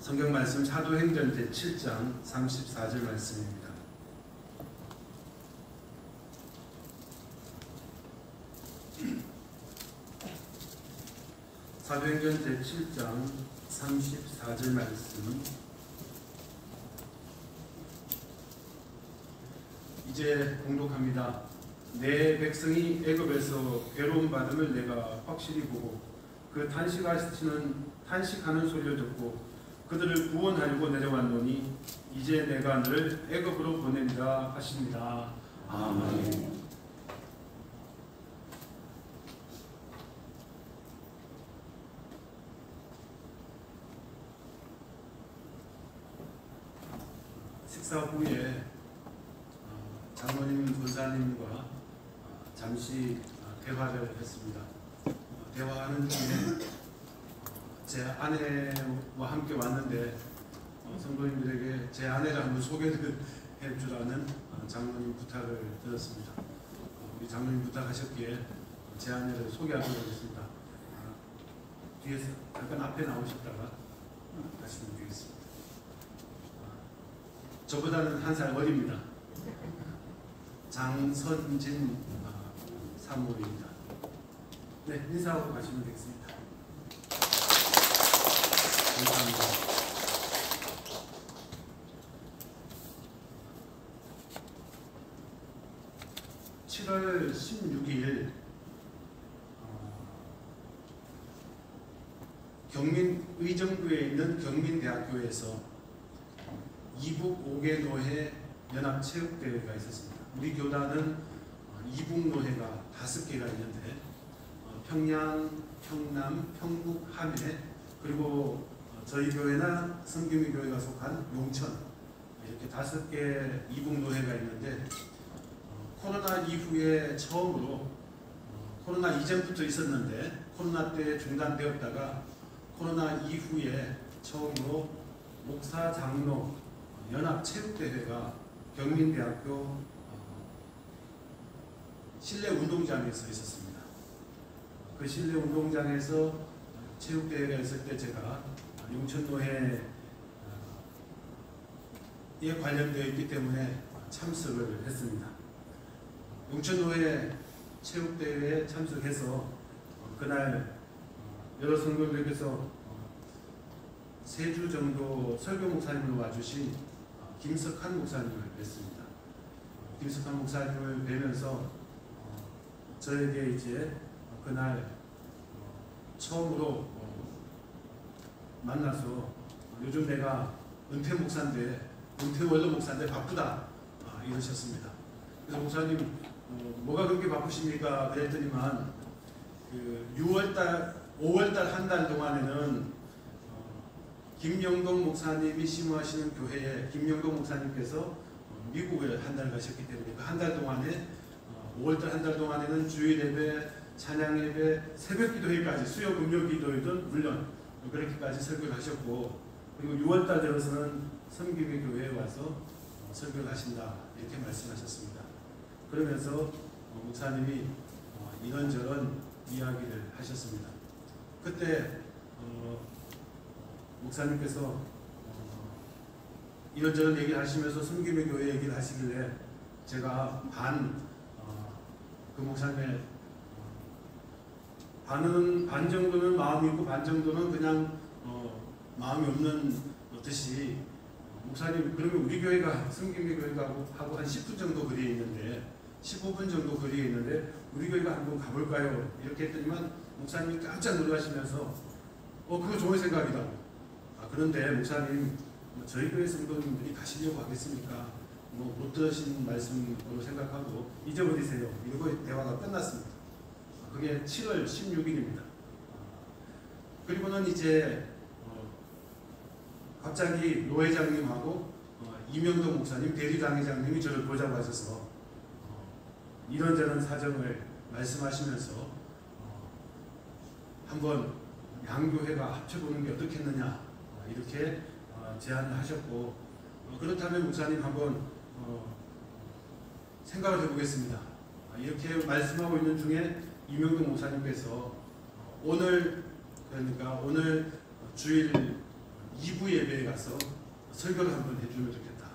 성경 말씀 사도행전 제7장 34절 말씀입니다. 사도행전 제7장 34절 말씀. 이제 공독합니다. 내 백성이 애굽에서 괴로움 받음을 내가 확실히 보고 그 탄식하는 소리를 듣고 그들을 구원하려고 내려왔노니 이제 내가 너를 애굽으로 보낸다 하십니다. 아멘. 식사 후에 장로님, 권사님과 잠시 대화를 했습니다. 대화하는 중에 제 아내와 함께 왔는데 성도님들에게 제 아내를 한번 소개를 해주라는 장로님 부탁을 드렸습니다. 우리 장로님 부탁하셨기에 제 아내를 소개하도록 하겠습니다. 뒤에서 잠깐 앞에 나오셨다가 말씀드리겠습니다. 저보다는 한 살 어립니다. 장선진 사모입니다. 네, 인사하고 가시면 되겠습니다. 감사합니다. 7월 16일 의정부에 있는 경민대학교에서 이북 5개 노회 연합체육대회가 있었습니다. 우리 교단은 이북 노회가 5개가 있는데 평양, 평남, 평북, 함해 그리고 저희 교회나 성규미 교회가 속한 용천 이렇게 5개 이북 노회가 있는데 코로나 이후에 처음으로 코로나 이전부터 있었는데 코로나 때 중단되었다가 코로나 이후에 처음으로 목사 장로 연합체육대회가 경민대학교 실내 운동장에서 있었습니다. 그 실내 운동장에서 체육대회가 있을 때 제가 용천노회에 관련되어 있기 때문에 참석을 했습니다. 용천노회 체육대회에 참석해서 그날 여러 성도들께서 3주 정도 설교 목사님을 와주신 김석한 목사님을 뵀습니다. 김석한 목사님을 뵈면서 저에게 이제 그날 처음으로 만나서 요즘 내가 은퇴 원로 목사인데 바쁘다 이러셨습니다. 그래서 목사님 뭐가 그렇게 바쁘십니까? 그랬더니만 그 5월달 한 달 동안에는 김영동 목사님이 심호하시는 교회에 김영동 목사님께서 미국에 한 달 가셨기 때문에 그 한 달 동안에 5월달 한 달 동안에는 주일 예배, 찬양 예배, 새벽 기도회까지 수요 금요 기도회든 물론 그렇게까지 설교를 하셨고 그리고 6월달 들어서는 성규미 교회에 와서 설교를 하신다 이렇게 말씀하셨습니다. 그러면서 목사님이 이런저런 이야기를 하셨습니다. 그때 목사님께서 이런저런 얘기를 하시면서 성규미 교회 얘기를 하시길래 제가 그 목사님의 반 정도는 마음이 있고 반 정도는 그냥 마음이 없는 듯이 목사님 그러면 우리 교회가 성규미 교회가 하고 한 10분 정도 거리에 있는데 15분 정도 거리에 있는데 우리 교회가 한번 가볼까요? 이렇게 했더니만 목사님이 깜짝 놀라시면서 그거 좋은 생각이다. 그런데 목사님 저희 교회 성도님들이 가시려고 하겠습니까? 못 들으신 말씀으로 생각하고 잊어버리세요. 이러고 대화가 끝났습니다. 그게 7월 16일입니다. 그리고는 이제 갑자기 노 회장님하고 이명동 목사님, 대리당회장님이 저를 보자고 하셔서 이런저런 사정을 말씀하시면서 한번 양교회가 합쳐보는 게 어떻겠느냐 이렇게 제안을 하셨고 그렇다면 목사님 한번 생각을 해보겠습니다. 이렇게 말씀하고 있는 중에 이명동 목사님께서 오늘 주일 2부 예배에 가서 설교를 한번 해주면 좋겠다.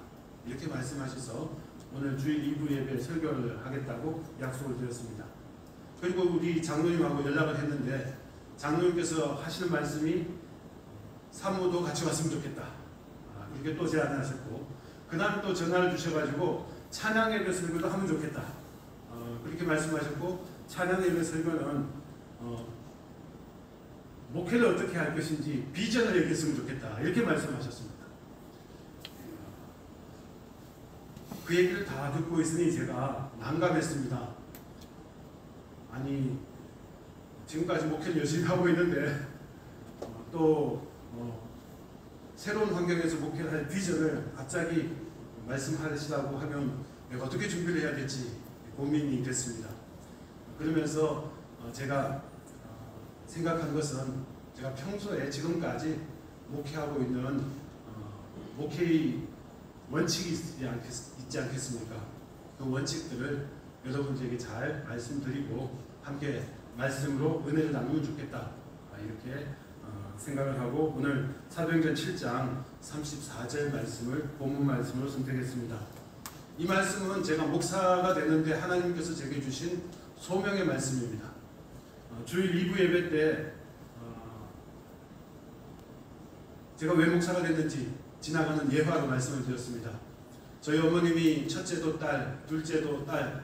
이렇게 말씀하셔서 오늘 주일 2부 예배 설교를 하겠다고 약속을 드렸습니다. 그리고 우리 장로님하고 연락을 했는데 장로님께서 하시는 말씀이 사모도 같이 왔으면 좋겠다. 그렇게 또 제안을 하셨고, 그 다음 또 전화를 주셔가지고 찬양 예배 설교도 하면 좋겠다. 그렇게 말씀하셨고, 찬양 예배 설교는 목회를 어떻게 할 것인지 비전을 얘기했으면 좋겠다. 이렇게 말씀하셨습니다. 그 얘기를 다 듣고 있으니 제가 난감했습니다. 아니, 지금까지 목회를 열심히 하고 있는데 또 새로운 환경에서 목회를 할 비전을 갑자기 말씀하시라고 하면 내가 어떻게 준비를 해야 될지 고민이 됐습니다. 그러면서 제가 생각한 것은 제가 평소에 지금까지 목회하고 있는 목회의 원칙이 있지 않겠습니까? 그 원칙들을 여러분들에게 잘 말씀드리고 함께 말씀으로 은혜를 나누면 좋겠다. 이렇게 생각을 하고 오늘 사도행전 7장 34절 말씀을 본문 말씀으로 선택했습니다. 이 말씀은 제가 목사가 되는데 하나님께서 제게 주신 소명의 말씀입니다. 주일 2부 예배 때 제가 왜 목사가 됐는지 지나가는 예화로 말씀을 드렸습니다. 저희 어머님이 첫째도 딸, 둘째도 딸,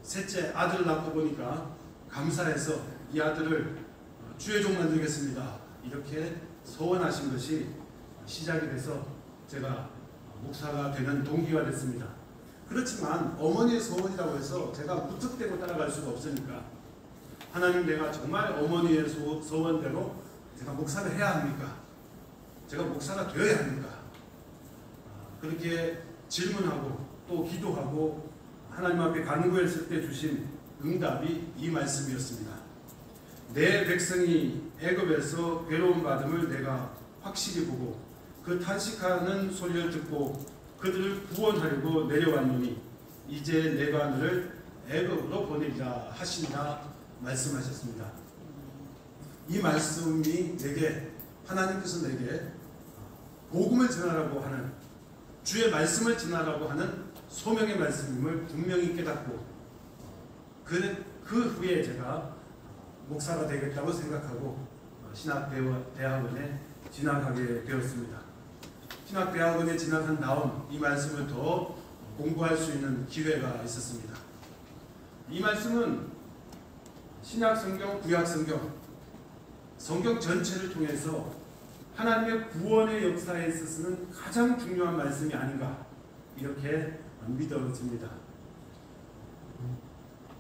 셋째 아들을 낳고 보니까 감사해서 이 아들을 주의 종 만들겠습니다. 이렇게 소원하신 것이 시작이 돼서 제가 목사가 되는 동기가 됐습니다. 그렇지만 어머니의 소원이라고 해서 제가 무턱대고 따라갈 수가 없으니까 하나님, 내가 정말 어머니의 소원대로 제가 목사를 해야 합니까? 제가 목사가 되어야 합니까? 그렇게 질문하고 또 기도하고 하나님 앞에 간구했을 때 주신 응답이 이 말씀이었습니다. 내 백성이 애굽에서 괴로움 받음을 내가 확실히 보고 그 탄식하는 소리를 듣고 그들을 구원하려고 내려왔노니 이제 내가 너를 애굽으로 보내리라 하시니라 말씀하셨습니다. 이 말씀이 내게, 하나님께서 내게 복음을 전하라고 하는, 주의 말씀을 전하라고 하는 소명의 말씀임을 분명히 깨닫고 그 후에 제가 목사가 되겠다고 생각하고 신학대학원에 진학하게 되었습니다. 신학대학원에 진학한 다음 이 말씀을 더 공부할 수 있는 기회가 있었습니다. 이 말씀은 신약성경, 구약성경, 성경 전체를 통해서 하나님의 구원의 역사에 있어서는 가장 중요한 말씀이 아닌가, 이렇게 믿어집니다.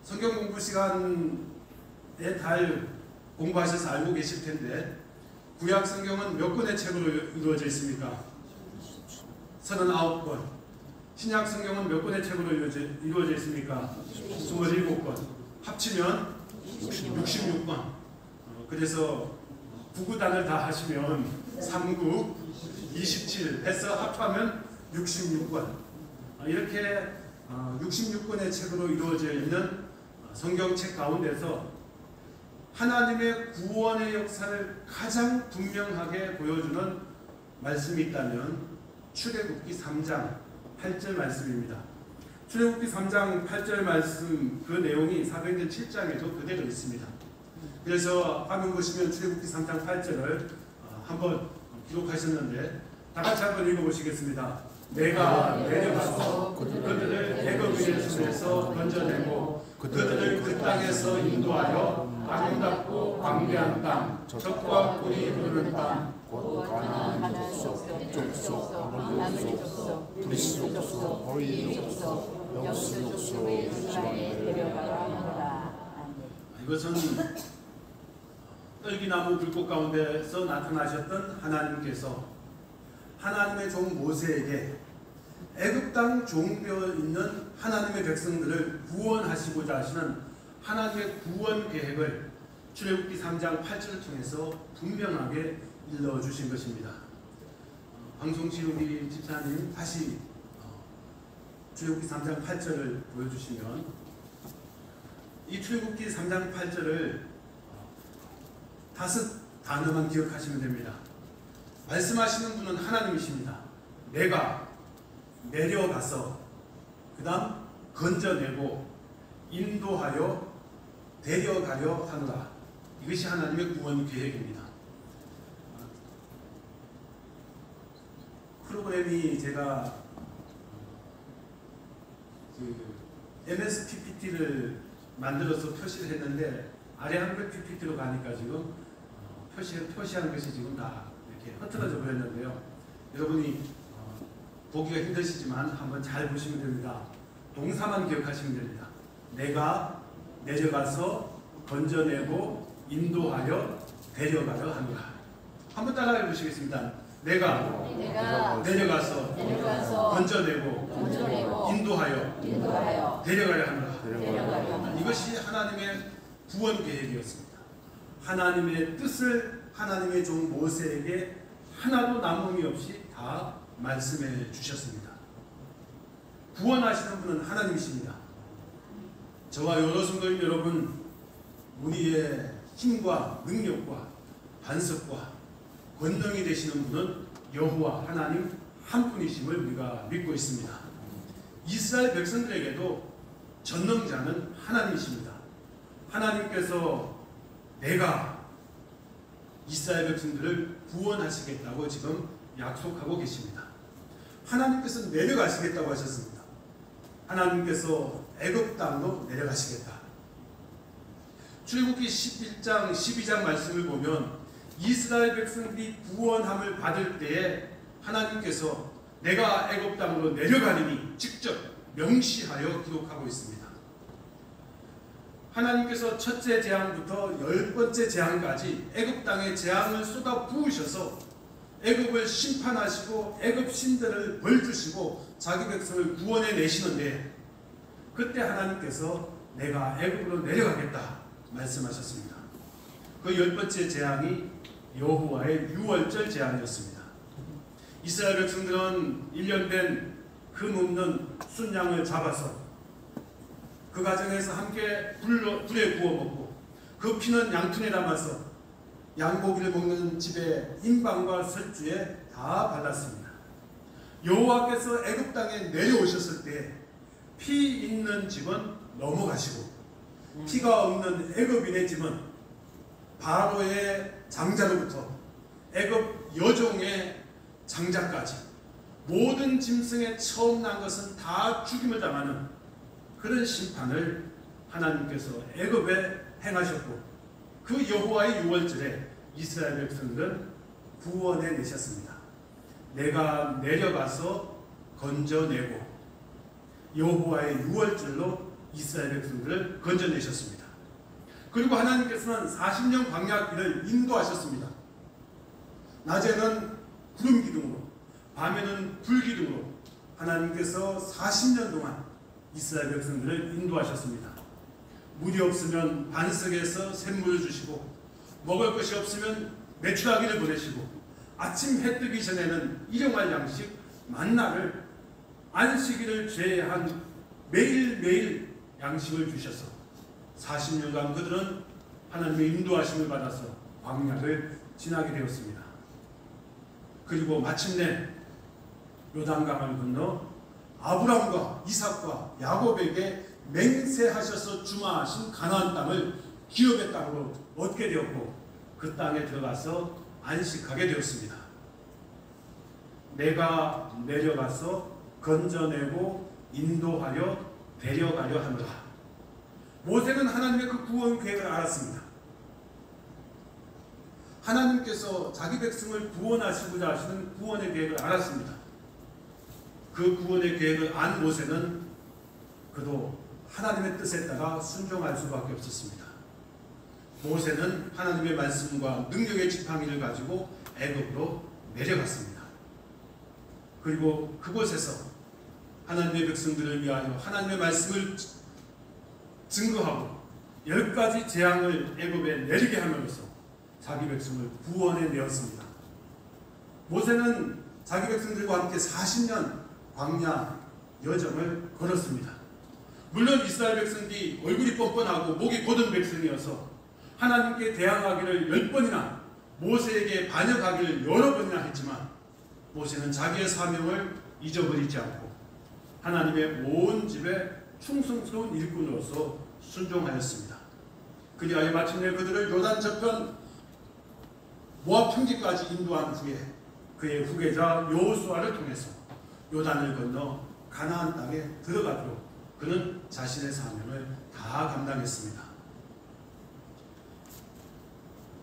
성경 공부 시간에 잘 공부하셔서 알고 계실 텐데 구약 성경은 몇 권의 책으로 이루어져 있습니까? 39권. 신약 성경은 몇 권의 책으로 이루어져 있습니까? 27권. 합치면 66권. 그래서 9구단을 다 하시면 39, 27 해서 합하면 66권. 이렇게 66권의 책으로 이루어져 있는 성경책 가운데서 하나님의 구원의 역사를 가장 분명하게 보여주는 말씀이 있다면 출애굽기 3장 8절 말씀입니다. 출애굽기 3장 8절 말씀, 그 내용이 사도행전 7장에도 그대로 있습니다. 그래서 화면 보시면 출애굽기 3장 8절을 한번 기록하셨는데 다 같이 한번 읽어보시겠습니다. 내가 내려가서 그들을 애굽의 손에서 건져내고 그들을 그 땅에서 인도하여 아름답고 광대한 땅, 젖과 꿀이 흐르는 땅, 곧 가나안 족속, 족속, 아모리 족속, 브리스 족속, 호리 족속, 여부스 족속의 땅에 데려가라 하노라. 이것은 떨기나무 불꽃 가운데서 나타나셨던 하나님께서 하나님의 종 모세에게 애굽 땅 종되어 있는 하나님의 백성들을 구원하시고자 하시는 하나님의 구원 계획을 출애굽기 3장 8절을 통해서 분명하게 일러주신 것입니다. 방송실 우리 집사님 다시 출애굽기 3장 8절을 보여주시면, 이 출애굽기 3장 8절을 5 단어만 기억하시면 됩니다. 말씀하시는 분은 하나님이십니다. 내가 내려가서 그 다음 건져내고 인도하여 데려가려 하노라. 이것이 하나님의 구원 계획입니다. 프로그램이 제가 MS PPT를 만들어서 표시를 했는데 아래 한글 PPT로 가니까 지금 표시한 것이 지금 다 이렇게 흐트러져 버렸는데요. 여러분이 보기가 힘드시지만 한번 잘 보시면 됩니다. 동사만 기억하시면 됩니다. 내가 내려가서 건져내고 인도하여 데려가려 하노라. 한번 따라해 보시겠습니다. 내가 내려가서 건져내고 인도하여 데려가려 하노라. 이것이 하나님의 구원 계획이었습니다. 하나님의 뜻을 하나님의 종 모세에게 하나도 남음이 없이 다 말씀해 주셨습니다. 구원하시는 분은 하나님이십니다. 저와 여러 성도님 여러분, 우리의 힘과 능력과 반석과 권능이 되시는 분은 여호와 하나님 한 분이심을 우리가 믿고 있습니다. 이스라엘 백성들에게도 전능자는 하나님이십니다. 하나님께서 내가 이스라엘 백성들을 구원하시겠다고 지금 약속하고 계십니다. 하나님께서 내려가시겠다고 하셨습니다. 하나님께서 애굽 땅으로 내려가시겠다. 출애굽기 11장 12장 말씀을 보면 이스라엘 백성들이 구원함을 받을 때에 하나님께서 내가 애굽 땅으로 내려가리니 직접 명시하여 기록하고 있습니다. 하나님께서 첫째 재앙부터 10번째 재앙까지 애굽 땅에 재앙을 쏟아 부으셔서 애굽을 심판하시고 애굽 신들을 벌주시고 자기 백성을 구원해 내시는데, 그때 하나님께서 내가 애굽으로 내려가겠다 말씀하셨습니다. 그 10번째 재앙이 여호와의 유월절 재앙이었습니다. 이스라엘 백성들은 1년 된 흠없는 순양을 잡아서 그 가정에서 함께 불에 구워 먹고 그 피는 양푼에 담아서 양고기를 먹는 집에 인방과 설주에 다 발랐습니다. 여호와께서 애굽 땅에 내려오셨을 때 피 있는 집은 넘어가시고 피가 없는 애굽인의 집은 바로의 장자로부터 애굽 여종의 장자까지 모든 짐승의 처음 난 것은 다 죽임을 당하는 그런 심판을 하나님께서 애굽에 행하셨고, 그 여호와의 유월절에 이스라엘 백성들은 구원해 내셨습니다. 내가 내려가서 건져내고 여호와의 유월절로 이스라엘 백성들을 건져내셨습니다. 그리고 하나님께서는 40년 광야길을 인도하셨습니다. 낮에는 구름 기둥으로, 밤에는 불 기둥으로 하나님께서 40년 동안 이스라엘 백성들을 인도하셨습니다. 물이 없으면 반석에서 샘물을 주시고, 먹을 것이 없으면 메추라기를 보내시고, 아침 해 뜨기 전에는 일용할 양식 만나를 안식일을 제외한 매일매일 양식을 주셔서 40년간 그들은 하나님의 인도하심을 받아서 광야를 지나게 되었습니다. 그리고 마침내 요단강을 건너 아브람과 이삭과 야곱에게 맹세하셔서 주마하신 가나안 땅을 기업의 땅으로 얻게 되었고, 그 땅에 들어가서 안식하게 되었습니다. 내가 내려가서 건져내고 인도하여 데려가려 하노라. 모세는 하나님의 그 구원 계획을 알았습니다. 하나님께서 자기 백성을 구원하시고자 하시는 구원의 계획을 알았습니다. 그 구원의 계획을 안 모세는 그도 하나님의 뜻에 따라 순종할 수밖에 없었습니다. 모세는 하나님의 말씀과 능력의 지팡이를 가지고 애굽으로 내려갔습니다. 그리고 그곳에서 하나님의 백성들을 위하여 하나님의 말씀을 증거하고 10가지 재앙을 애굽에 내리게 함으로써 자기 백성을 구원해 내었습니다. 모세는 자기 백성들과 함께 40년 광야 여정을 걸었습니다. 물론 이스라엘 백성들이 얼굴이 뻔뻔하고 목이 곧은 백성이어서 하나님께 대항하기를 10번이나 모세에게 반역하기를 여러 번이나 했지만 모세는 자기의 사명을 잊어버리지 않고 하나님의 온 집에 충성스러운 일꾼으로서 순종하였습니다. 그리하여 마침내 그들을 요단 저편 모압 평지까지 인도한 후에 그의 후계자 여호수아를 통해서 요단을 건너 가나안 땅에 들어가도록 그는 자신의 사명을 다 감당했습니다.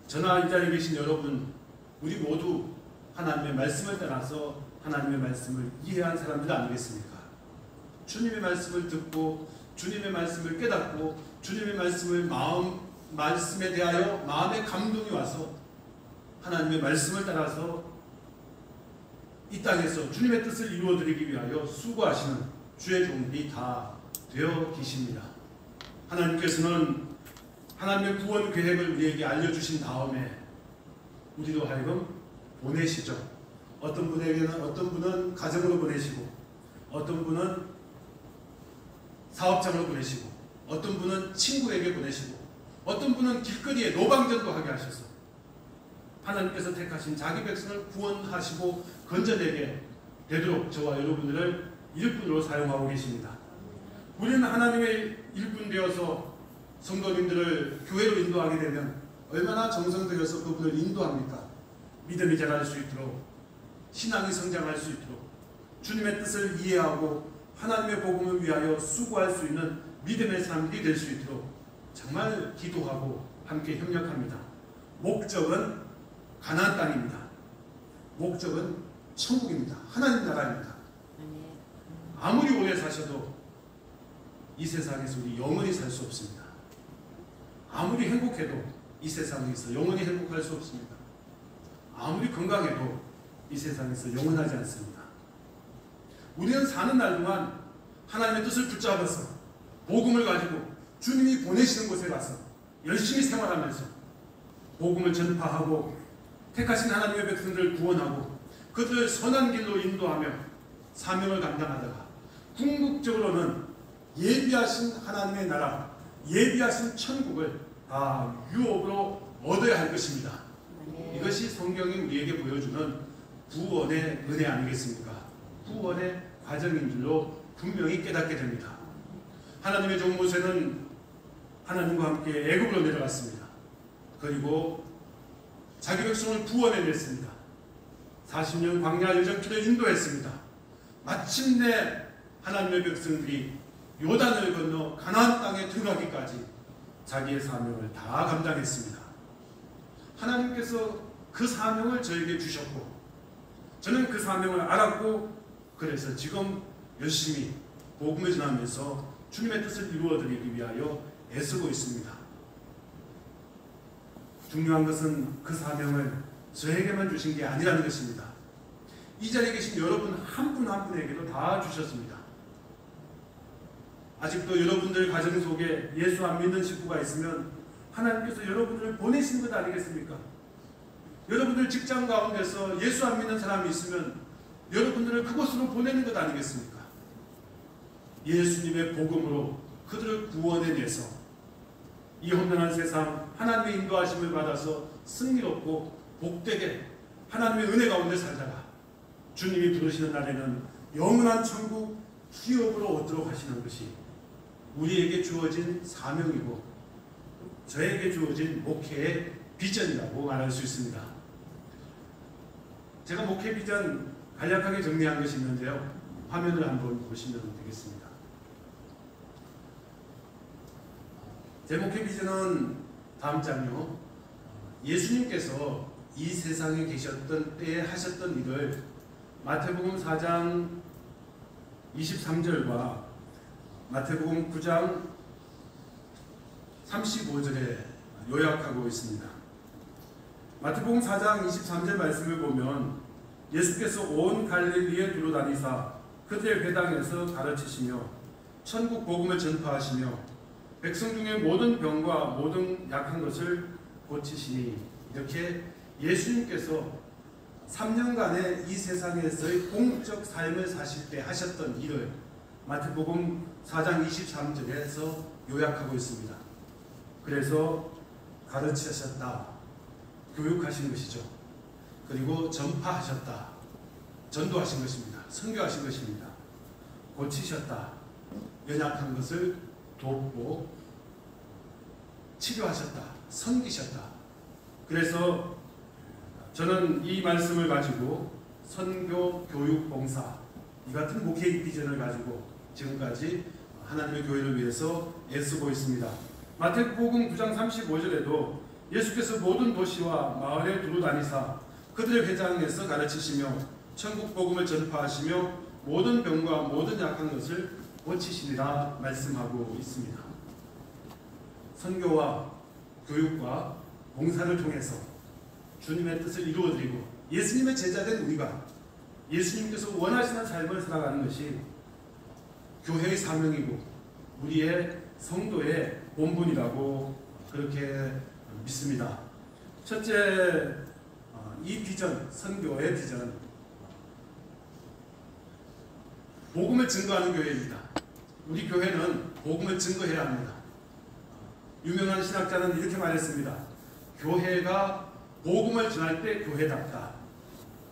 저나 이 자리에 계신 여러분, 우리 모두 하나님의 말씀을 따라서 하나님의 말씀을 이해한 사람들 아니겠습니까? 주님의 말씀을 듣고 주님의 말씀을 깨닫고 주님의 말씀에 대하여 마음의 감동이 와서 하나님의 말씀을 따라서 이 땅에서 주님의 뜻을 이루어드리기 위하여 수고하시는 주의 종들이 다 되어 계십니다. 하나님께서는 하나님의 구원 계획을 우리에게 알려주신 다음에 우리로 하여금 보내시죠. 어떤 분은 가정으로 보내시고, 어떤 분은 사업장으로 보내시고, 어떤 분은 친구에게 보내시고, 어떤 분은 길거리에 노방전도 하게 하셔서 하나님께서 택하신 자기 백성을 구원하시고 건져내게 되도록 저와 여러분들을 일꾼으로 사용하고 계십니다. 우리는 하나님의 일꾼 되어서 성도님들을 교회로 인도하게 되면 얼마나 정성들여서 그분을 인도합니까? 믿음이 자랄 수 있도록, 신앙이 성장할 수 있도록, 주님의 뜻을 이해하고 하나님의 복음을 위하여 수고할 수 있는 믿음의 사람들이 될 수 있도록 정말 기도하고 함께 협력합니다. 목적은 가나안 땅입니다. 목적은 천국입니다. 하나님 나라입니다. 아무리 오래 사셔도 이 세상에서 우리 영원히 살 수 없습니다. 아무리 행복해도 이 세상에서 영원히 행복할 수 없습니다. 아무리 건강해도 이 세상에서 영원하지 않습니다. 우리는 사는 날 동안 하나님의 뜻을 붙잡아서 복음을 가지고 주님이 보내시는 곳에 가서 열심히 생활하면서 복음을 전파하고 택하신 하나님의 백성들을 구원하고 그들을 선한 길로 인도하며 사명을 감당하다가 궁극적으로는 예비하신 하나님의 나라, 예비하신 천국을 다 유업으로 얻어야 할 것입니다. 이것이 성경이 우리에게 보여주는 구원의 은혜 아니겠습니까? 구원의 과정인 줄로 분명히 깨닫게 됩니다. 하나님의 종 모세는 하나님과 함께 애굽으로 내려갔습니다. 그리고 자기 백성을 구원해냈습니다. 40년 광야 여정길을 인도했습니다. 마침내 하나님의 백성들이 요단을 건너 가나안 땅에 들어가기까지 자기의 사명을 다 감당했습니다. 하나님께서 그 사명을 저에게 주셨고 저는 그 사명을 알았고 그래서 지금 열심히 복음을 전하면서 주님의 뜻을 이루어드리기 위하여 애쓰고 있습니다. 중요한 것은 그 사명을 저에게만 주신 게 아니라는 것입니다. 이 자리에 계신 여러분 한 분 한 분에게도 다 주셨습니다. 아직도 여러분들 가정 속에 예수 안 믿는 식구가 있으면 하나님께서 여러분들을 보내신 것 아니겠습니까? 여러분들 직장 가운데서 예수 안 믿는 사람이 있으면 여러분들을 그곳으로 보내는 것 아니겠습니까? 예수님의 복음으로 그들을 구원해내서 이 험난한 세상 하나님의 인도하심을 받아서 승리롭고 복되게 하나님의 은혜 가운데 살다가 주님이 부르시는 날에는 영원한 천국 기업으로 얻도록 하시는 것이 우리에게 주어진 사명이고 저에게 주어진 목회의 비전이라고 말할 수 있습니다. 제가 목회 비전 간략하게 정리한 것이 있는데요. 화면을 한번 보시면 되겠습니다. 제 목회 비전은 다음 장요. 예수님께서 이 세상에 계셨던 때에 하셨던 일을 마태복음 4장 23절과 마태복음 9장 35절에 요약하고 있습니다. 마태복음 4장 23절 말씀을 보면 예수께서 온 갈릴리에 두루 다니사 그들의 회당에서 가르치시며 천국 복음을 전파하시며 백성 중에 모든 병과 모든 약한 것을 고치시니 이렇게 예수님께서 3년간의 이 세상에서의 공적 삶을 사실 때 하셨던 일을 마태복음 4장 23절에서 요약하고 있습니다. 그래서 가르치셨다. 교육하신 것이죠. 그리고 전파하셨다. 전도하신 것입니다. 선교하신 것입니다. 고치셨다. 연약한 것을 돕고 치료하셨다. 섬기셨다. 그래서 저는 이 말씀을 가지고 선교, 교육, 봉사 이 같은 목회 비전을 가지고 지금까지 하나님의 교회를 위해서 애쓰고 있습니다. 마태복음 9장 35절에도 예수께서 모든 도시와 마을에 두루 다니사 그들의 회당에서 가르치시며 천국 복음을 전파하시며 모든 병과 모든 약한 것을 고치시리라 말씀하고 있습니다. 선교와 교육과 봉사를 통해서 주님의 뜻을 이루어드리고 예수님의 제자된 우리가 예수님께서 원하시는 삶을 살아가는 것이 교회의 사명이고 우리의 성도의 본분이라고 그렇게 믿습니다. 첫째, 이 비전, 선교의 비전, 복음을 증거하는 교회입니다. 우리 교회는 복음을 증거해야 합니다. 유명한 신학자는 이렇게 말했습니다. 교회가 복음을 전할 때 교회답다.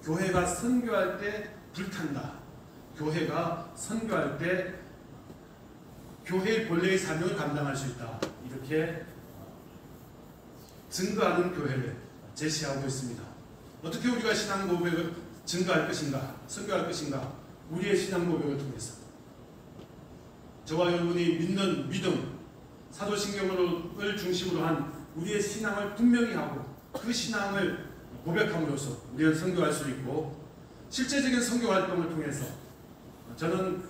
교회가 선교할 때 불탄다. 교회가 선교할 때 교회의 본래의 사명을 감당할 수 있다. 이렇게 증거하는 교회를 제시하고 있습니다. 어떻게 우리가 신앙 고백을 증거할 것인가, 선교할 것인가? 우리의 신앙 고백을 통해서 저와 여러분이 믿는 믿음, 사도신경을 중심으로 한 우리의 신앙을 분명히 하고 그 신앙을 고백함으로써 우리는 선교할 수 있고, 실제적인 선교 활동을 통해서 저는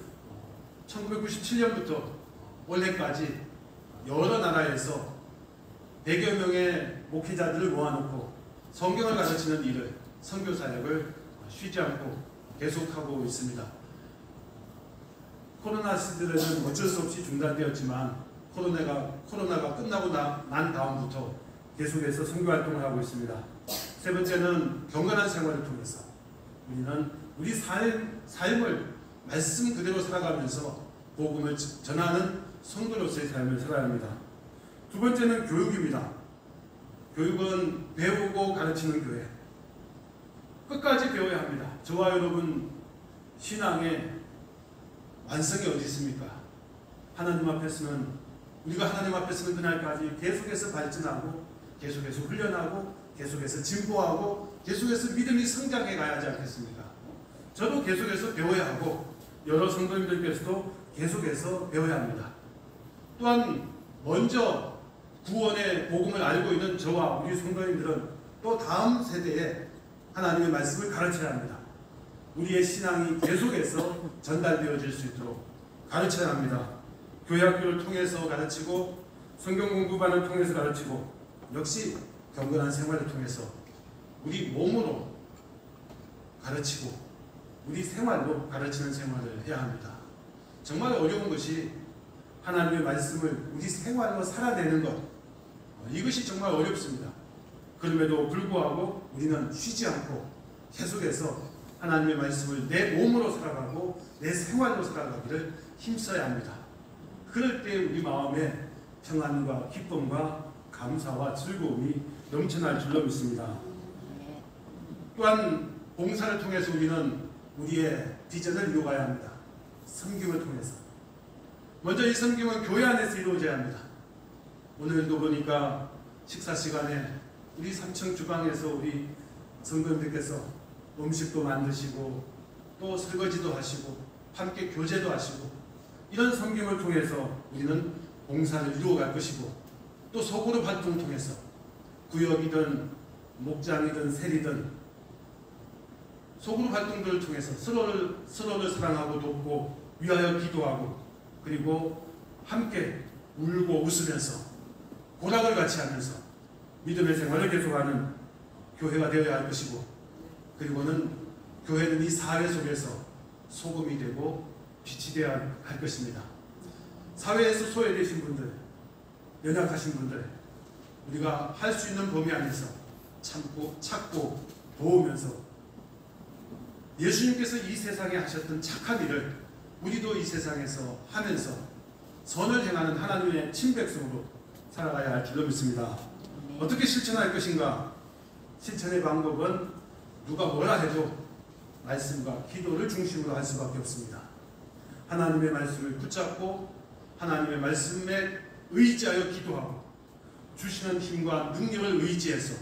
1997년부터 올해까지 여러 나라에서 100여 명의 목회자들을 모아놓고 성경을 가르치는 일을, 선교 사역을 쉬지 않고 계속하고 있습니다. 코로나 시대에는 어쩔 수 없이 중단되었지만 코로나가 끝나고 난 다음부터 계속해서 선교 활동을 하고 있습니다. 세 번째는 경건한 생활을 통해서 우리는 우리 삶을 말씀 그대로 살아가면서 복음을 전하는 성도로서의 삶을 살아야 합니다. 두 번째는 교육입니다. 교육은 배우고 가르치는 교회. 끝까지 배워야 합니다. 저와 여러분 신앙의 완성이 어디 있습니까? 하나님 앞에서는, 우리가 하나님 앞에서는 그날까지 계속해서 발전하고 계속해서 훈련하고 계속해서 진보하고 계속해서 믿음이 성장해 가야 하지 않겠습니까? 저도 계속해서 배워야 하고 여러 성도님들께서도 계속해서 배워야 합니다. 또한 먼저 구원의 복음을 알고 있는 저와 우리 성도님들은 또 다음 세대에 하나님의 말씀을 가르쳐야 합니다. 우리의 신앙이 계속해서 전달되어질 수 있도록 가르쳐야 합니다. 교회학교를 통해서 가르치고 성경 공부반을 통해서 가르치고 역시 경건한 생활을 통해서 우리 몸으로 가르치고 우리 생활로 가르치는 생활을 해야 합니다. 정말 어려운 것이 하나님의 말씀을 우리 생활로 살아내는 것, 이것이 정말 어렵습니다. 그럼에도 불구하고 우리는 쉬지 않고 계속해서 하나님의 말씀을 내 몸으로 살아가고 내 생활로 살아가기를 힘써야 합니다. 그럴 때 우리 마음에 평안과 기쁨과 감사와 즐거움이 넘쳐날 줄로 믿습니다. 또한 봉사를 통해서 우리는 우리의 비전을 이루어가야 합니다. 섬김을 통해서. 먼저 이 섬김은 교회 안에서 이루어져야 합니다. 오늘도 보니까 식사 시간에 우리 3층 주방에서 우리 성도님들께서 음식도 만드시고 또 설거지도 하시고 함께 교제도 하시고, 이런 섬김을 통해서 우리는 봉사를 이루어갈 것이고, 또 소그룹 활동을 통해서 구역이든 목장이든 세리든 소그룹 활동들을 통해서 서로를 사랑하고 돕고 위하여 기도하고, 그리고 함께 울고 웃으면서 고락을 같이 하면서 믿음의 생활을 계속하는 교회가 되어야 할 것이고, 그리고는 교회는 이 사회 속에서 소금이 되고 빛이 되어야 할 것입니다. 사회에서 소외되신 분들, 연약하신 분들, 우리가 할 수 있는 범위 안에서 찾고 도우면서 예수님께서 이 세상에 하셨던 착한 일을 우리도 이 세상에서 하면서 선을 행하는 하나님의 친백성으로 살아가야 할 줄로 믿습니다. 어떻게 실천할 것인가? 실천의 방법은 누가 뭐라 해도 말씀과 기도를 중심으로 할 수밖에 없습니다. 하나님의 말씀을 붙잡고 하나님의 말씀에 의지하여 기도하고 주시는 힘과 능력을 의지해서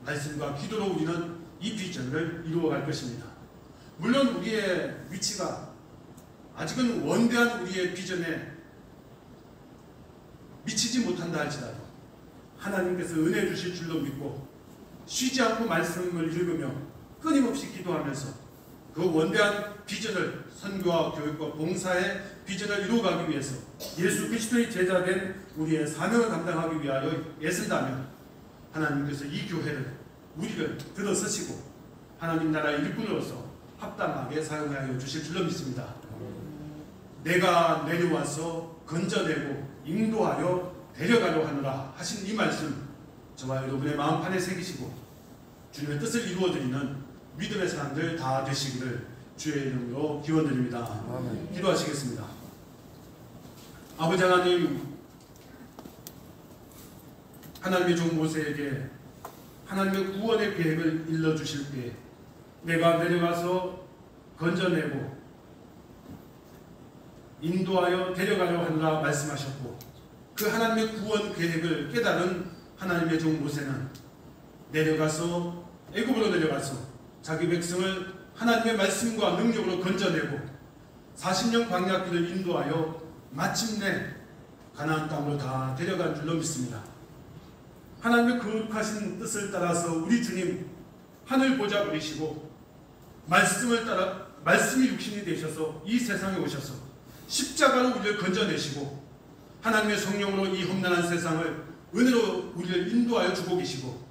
말씀과 기도로 우리는 이 비전을 이루어갈 것입니다. 물론 우리의 위치가 아직은 원대한 우리의 비전에 미치지 못한다 할지라도 하나님께서 은혜 주실 줄로 믿고 쉬지 않고 말씀을 읽으며 끊임없이 기도하면서 그 원대한 비전을 선교와 교육과 봉사의 비전을 이루어가기 위해서 예수 그리스도의 제자된 우리의 사명을 감당하기 위하여 애쓴다면 하나님께서 이 교회를 우리를 들어서시고 하나님 나라의 일꾼으로서 합당하게 사용하여 주실 줄로 믿습니다. 내가 내려와서 건져내고 인도하여 데려가려 하노라 하신 이 말씀 저와 여러분의 마음판에 새기시고 주님의 뜻을 이루어드리는 믿음의 사람들 다 되시기를 주의 이름으로 기원드립니다. 아멘. 기도하시겠습니다. 아버지 하나님, 하나님의 종 모세에게 하나님의 구원의 계획을 일러주실 때 내가 내려가서 건져내고 인도하여 데려가려 하노라 말씀하셨고 그 하나님의 구원 계획을 깨달은 하나님의 종 모세는 내려가서 애굽으로 내려가서 자기 백성을 하나님의 말씀과 능력으로 건져내고 40년 광야길을 인도하여 마침내 가나안 땅으로 다 데려간 줄로 믿습니다. 하나님의 거룩하신 뜻을 따라서 우리 주님 하늘 보좌 버리시고 말씀을 따라 말씀이 육신이 되셔서 이 세상에 오셔서 십자가로 우리를 건져내시고 하나님의 성령으로 이 험난한 세상을 은혜로 우리를 인도하여 주고 계시고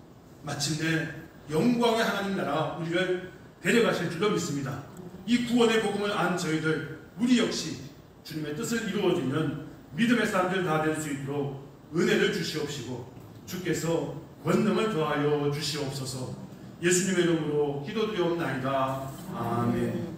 마침내 영광의 하나님 나라 우리를 데려가실 줄로 믿습니다. 이 구원의 복음을 안 저희들 우리 역시 주님의 뜻을 이루어지는 믿음의 사람들 다 될 수 있도록 은혜를 주시옵시고 주께서 권능을 더하여 주시옵소서. 예수님의 이름으로 기도드리옵나이다. 아멘.